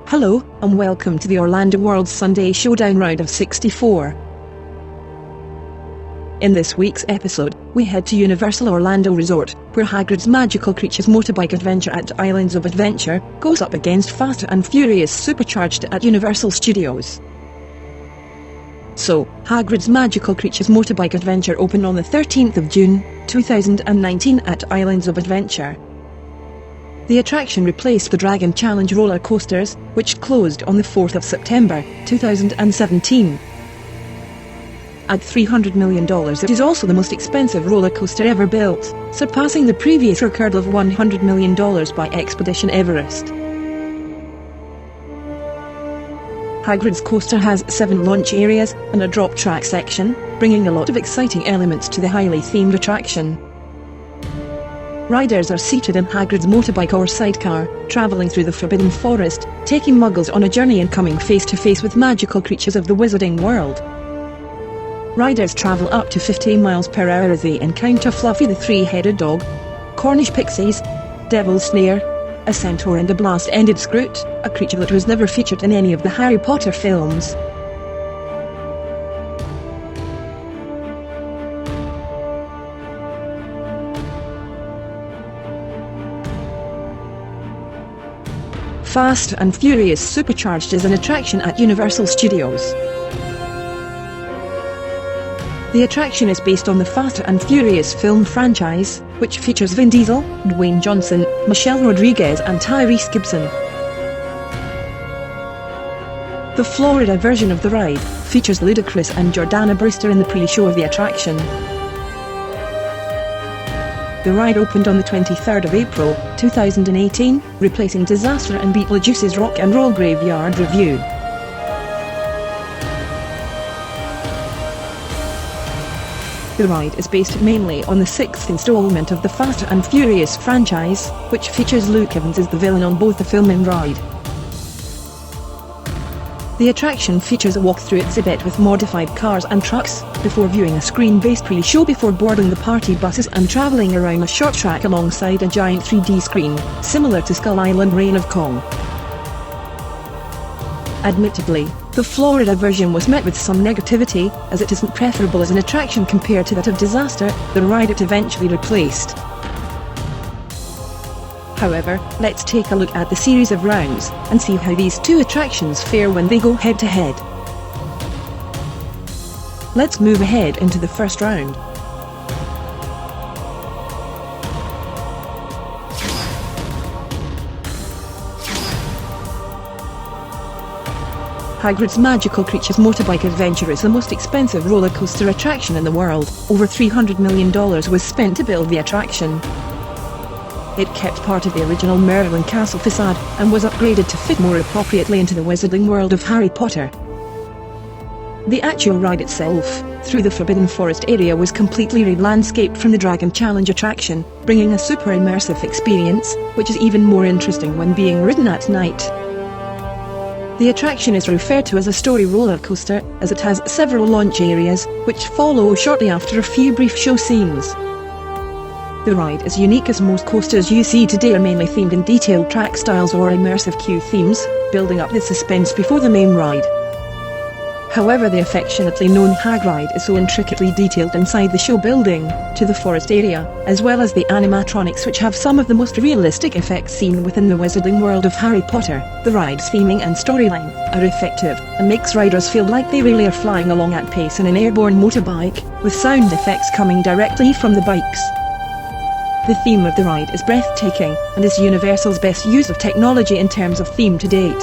Hello, and welcome to the Orlando World Sunday Showdown round of 64. In this week's episode, we head to Universal Orlando Resort, where Hagrid's Magical Creatures motorbike adventure at Islands of Adventure goes up against Fast and Furious Supercharged at Universal Studios. So, Hagrid's Magical Creatures motorbike adventure opened on the 13th of June, 2019 at Islands of Adventure. The attraction replaced the Dragon Challenge roller coasters, which closed on the 4th of September, 2017. At $300 million, it is also the most expensive roller coaster ever built, surpassing the previous record of $100 million by Expedition Everest. Hagrid's coaster has 7 launch areas and a drop track section, bringing a lot of exciting elements to the highly themed attraction. Riders are seated in Hagrid's motorbike or sidecar, travelling through the Forbidden Forest, taking muggles on a journey and coming face to face with magical creatures of the wizarding world. Riders travel up to 15 miles per hour as they encounter Fluffy the three-headed dog, Cornish pixies, Devil's Snare, a centaur and a blast-ended Scroot, a creature that was never featured in any of the Harry Potter films. Fast and Furious Supercharged is an attraction at Universal Studios. The attraction is based on the Fast and Furious film franchise, which features Vin Diesel, Dwayne Johnson, Michelle Rodriguez and Tyrese Gibson. The Florida version of the ride features Ludacris and Jordana Brewster in the pre-show of the attraction. The ride opened on the 23rd of April, 2018, replacing Disaster and Beetlejuice's Rock and Roll Graveyard Revue. The ride is based mainly on the 6th installment of the Fast and Furious franchise, which features Luke Evans as the villain on both the film and ride. The attraction features a walk-through exhibit with modified cars and trucks, before viewing a screen-based pre-show before boarding the party buses and travelling around a short track alongside a giant 3D screen, similar to Skull Island Reign of Kong. Admittedly, the Florida version was met with some negativity, as it isn't preferable as an attraction compared to that of Disaster, the ride it eventually replaced. However, let's take a look at the series of rounds, and see how these two attractions fare when they go head-to-head. Let's move ahead into the first round. Hagrid's Magical Creatures motorbike adventure is the most expensive roller coaster attraction in the world. Over $300 million was spent to build the attraction. It kept part of the original Merlin Castle facade, and was upgraded to fit more appropriately into the wizarding world of Harry Potter. The actual ride itself, through the Forbidden Forest area, was completely re-landscaped from the Dragon Challenge attraction, bringing a super immersive experience, which is even more interesting when being ridden at night. The attraction is referred to as a story roller coaster, as it has several launch areas, which follow shortly after a few brief show scenes. The ride is unique as most coasters you see today are mainly themed in detailed track styles or immersive queue themes, building up the suspense before the main ride. However, the affectionately known Hagrid is so intricately detailed inside the show building, to the forest area, as well as the animatronics which have some of the most realistic effects seen within the wizarding world of Harry Potter. The ride's theming and storyline are effective, and makes riders feel like they really are flying along at pace in an airborne motorbike, with sound effects coming directly from the bikes. The theme of the ride is breathtaking, and is Universal's best use of technology in terms of theme to date.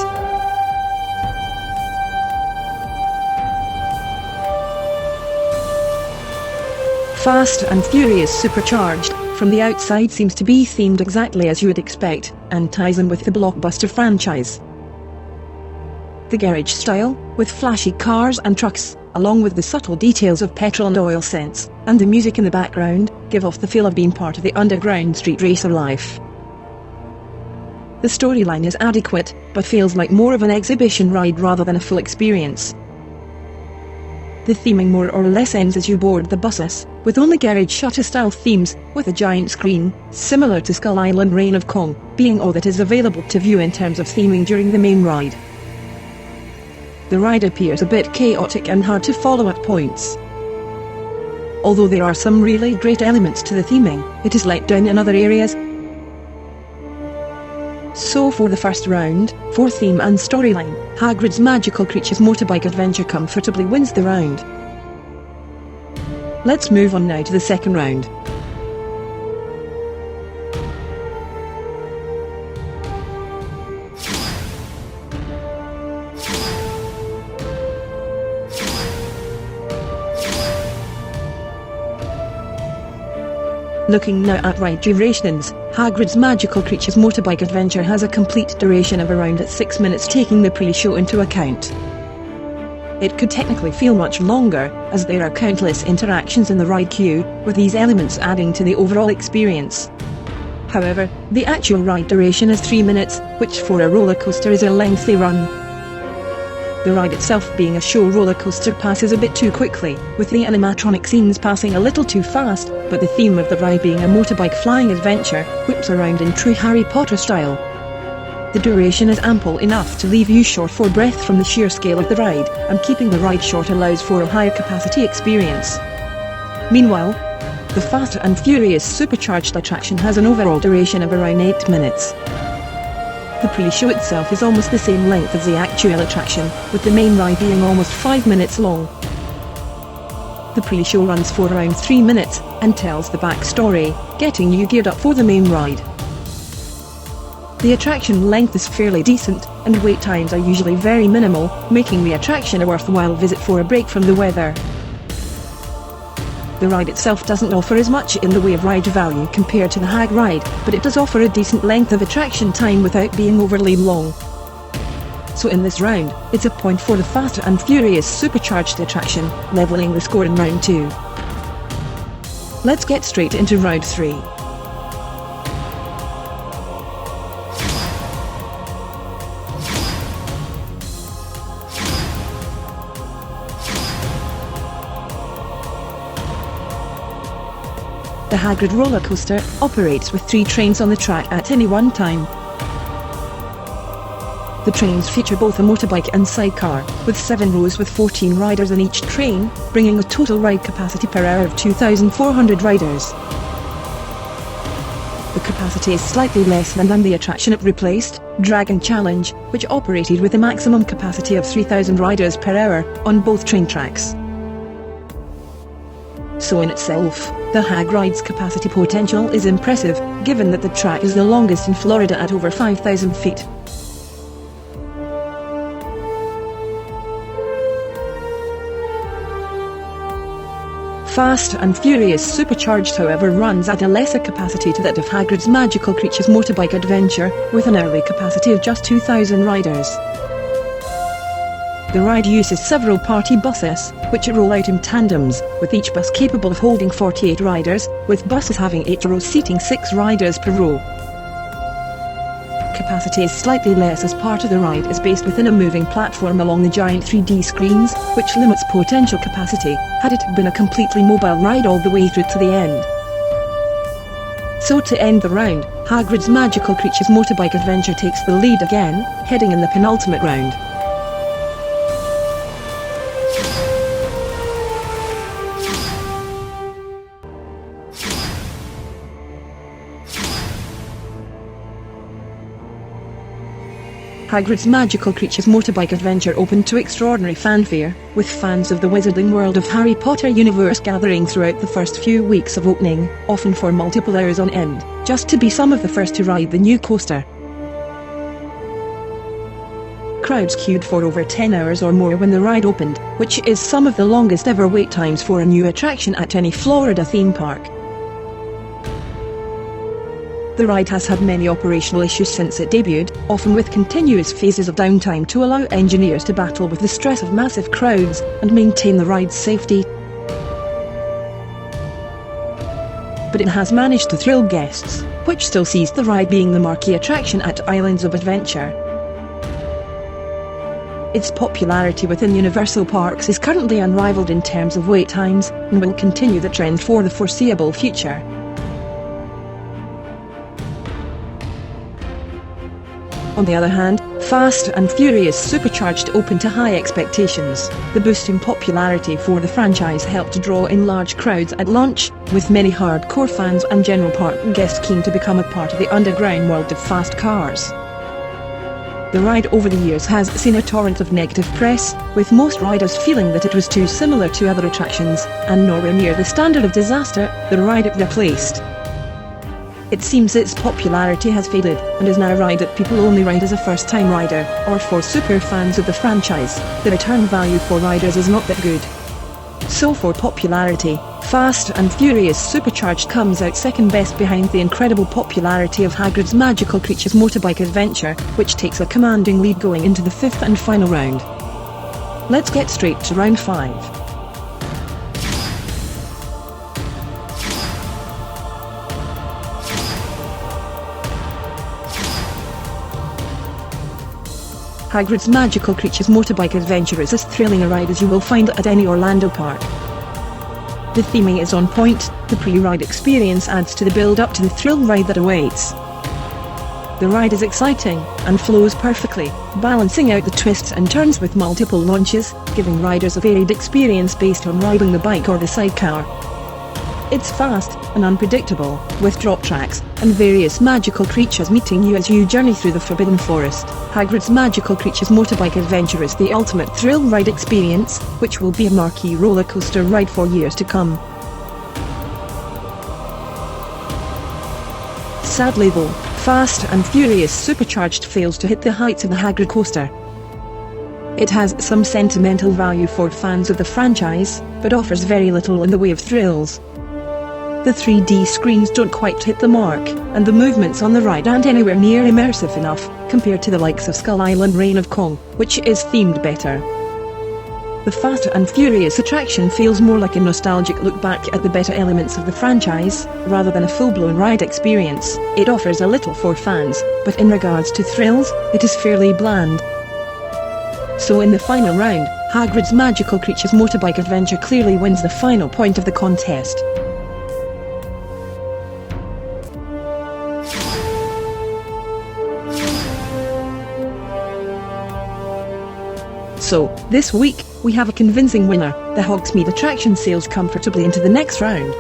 Fast and Furious Supercharged, from the outside seems to be themed exactly as you would expect, and ties in with the blockbuster franchise. The garage style, with flashy cars and trucks, along with the subtle details of petrol and oil scents, and the music in the background, give off the feel of being part of the underground street racer life. The storyline is adequate, but feels like more of an exhibition ride rather than a full experience. The theming more or less ends as you board the buses, with only garage shutter-style themes, with a giant screen, similar to Skull Island Reign of Kong, being all that is available to view in terms of theming during the main ride. The ride appears a bit chaotic and hard to follow at points. Although there are some really great elements to the theming, it is let down in other areas. So for the first round, for theme and storyline, Hagrid's Magical Creatures Motorbike Adventure comfortably wins the round. Let's move on now to the second round. Looking now at ride durations, Hagrid's Magical Creatures Motorbike Adventure has a complete duration of around 6 minutes, taking the pre-show into account. It could technically feel much longer, as there are countless interactions in the ride queue, with these elements adding to the overall experience. However, the actual ride duration is 3 minutes, which for a roller coaster is a lengthy run. The ride itself, being a show roller coaster, passes a bit too quickly, with the animatronic scenes passing a little too fast, but the theme of the ride being a motorbike flying adventure, whips around in true Harry Potter style. The duration is ample enough to leave you short for breath from the sheer scale of the ride, and keeping the ride short allows for a higher capacity experience. Meanwhile, the Fast and Furious Supercharged attraction has an overall duration of around 8 minutes. The pre-show itself is almost the same length as the actual attraction, with the main ride being almost 5 minutes long. The pre-show runs for around 3 minutes, and tells the backstory, getting you geared up for the main ride. The attraction length is fairly decent, and wait times are usually very minimal, making the attraction a worthwhile visit for a break from the weather. The ride itself doesn't offer as much in the way of ride value compared to the Hag ride, but it does offer a decent length of attraction time without being overly long. So in this round, it's a point for the Fast and Furious Supercharged attraction, leveling the score in round 2. Let's get straight into round 3. The Hagrid roller coaster operates with 3 trains on the track at any one time. The trains feature both a motorbike and sidecar, with 7 rows with 14 riders in each train, bringing a total ride capacity per hour of 2,400 riders. The capacity is slightly less than the attraction it replaced, Dragon Challenge, which operated with a maximum capacity of 3,000 riders per hour, on both train tracks. So in itself, the Hag ride's capacity potential is impressive, given that the track is the longest in Florida at over 5,000 feet. Fast and Furious Supercharged, however, runs at a lesser capacity to that of Hagrid's Magical Creatures Motorbike Adventure, with an hourly capacity of just 2,000 riders. The ride uses several party buses, which roll out in tandems, with each bus capable of holding 48 riders, with buses having 8 rows seating 6 riders per row. Capacity is slightly less as part of the ride is based within a moving platform along the giant 3D screens, which limits potential capacity, had it been a completely mobile ride all the way through to the end. So to end the round, Hagrid's Magical Creatures Motorbike Adventure takes the lead again, heading in the penultimate round. Hagrid's Magical Creatures Motorbike Adventure opened to extraordinary fanfare, with fans of the wizarding world of Harry Potter universe gathering throughout the first few weeks of opening, often for multiple hours on end, just to be some of the first to ride the new coaster. Crowds queued for over 10 hours or more when the ride opened, which is some of the longest ever wait times for a new attraction at any Florida theme park. The ride has had many operational issues since it debuted, often with continuous phases of downtime to allow engineers to battle with the stress of massive crowds and maintain the ride's safety. But it has managed to thrill guests, which still sees the ride being the marquee attraction at Islands of Adventure. Its popularity within Universal Parks is currently unrivaled in terms of wait times, and will continue the trend for the foreseeable future. On the other hand, Fast and Furious Supercharged opened to high expectations. The boost in popularity for the franchise helped draw in large crowds at launch, with many hardcore fans and general park guests keen to become a part of the underground world of fast cars. The ride over the years has seen a torrent of negative press, with most riders feeling that it was too similar to other attractions, and nowhere near the standard of disaster the ride it replaced. It seems its popularity has faded, and is now a ride that people only ride as a first-time rider, or for super fans of the franchise. The return value for riders is not that good. So for popularity, Fast and Furious Supercharged comes out second best behind the incredible popularity of Hagrid's Magical Creatures Motorbike Adventure, which takes a commanding lead going into the fifth and final round. Let's get straight to round 5. Hagrid's Magical Creatures Motorbike Adventure is as thrilling a ride as you will find at any Orlando park. The theming is on point, the pre-ride experience adds to the build-up to the thrill ride that awaits. The ride is exciting, and flows perfectly, balancing out the twists and turns with multiple launches, giving riders a varied experience based on riding the bike or the sidecar. It's fast and unpredictable, with drop tracks and various magical creatures meeting you as you journey through the Forbidden Forest. Hagrid's Magical Creatures Motorbike Adventure is the ultimate thrill ride experience, which will be a marquee roller coaster ride for years to come. Sadly though, Fast and Furious Supercharged fails to hit the heights of the Hagrid coaster. It has some sentimental value for fans of the franchise, but offers very little in the way of thrills. The 3D screens don't quite hit the mark, and the movements on the ride aren't anywhere near immersive enough, compared to the likes of Skull Island Reign of Kong, which is themed better. The Fast and Furious attraction feels more like a nostalgic look back at the better elements of the franchise, rather than a full-blown ride experience. It offers a little for fans, but in regards to thrills, it is fairly bland. So in the final round, Hagrid's Magical Creatures Motorbike Adventure clearly wins the final point of the contest. So, this week, we have a convincing winner. The Hogsmeade attraction sails comfortably into the next round.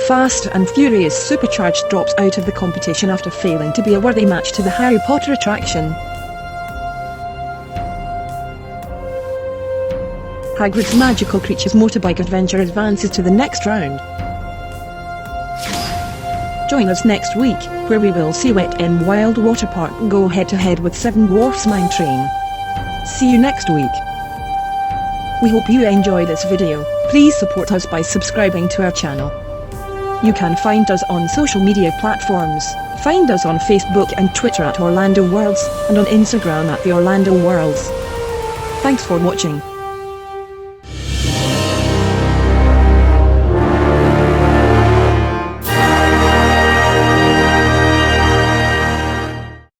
Fast and Furious Supercharged drops out of the competition after failing to be a worthy match to the Harry Potter attraction. Hagrid's Magical Creatures Motorbike Adventure advances to the next round. Join us next week, where we will see Wet n Wild Water Park go head-to-head with Seven Dwarfs Mine Train. See you next week. We hope you enjoy this video. Please support us by subscribing to our channel. You can find us on social media platforms. Find us on Facebook and Twitter at Orlando Worlds, and on Instagram at the Orlando Worlds. Thanks for watching.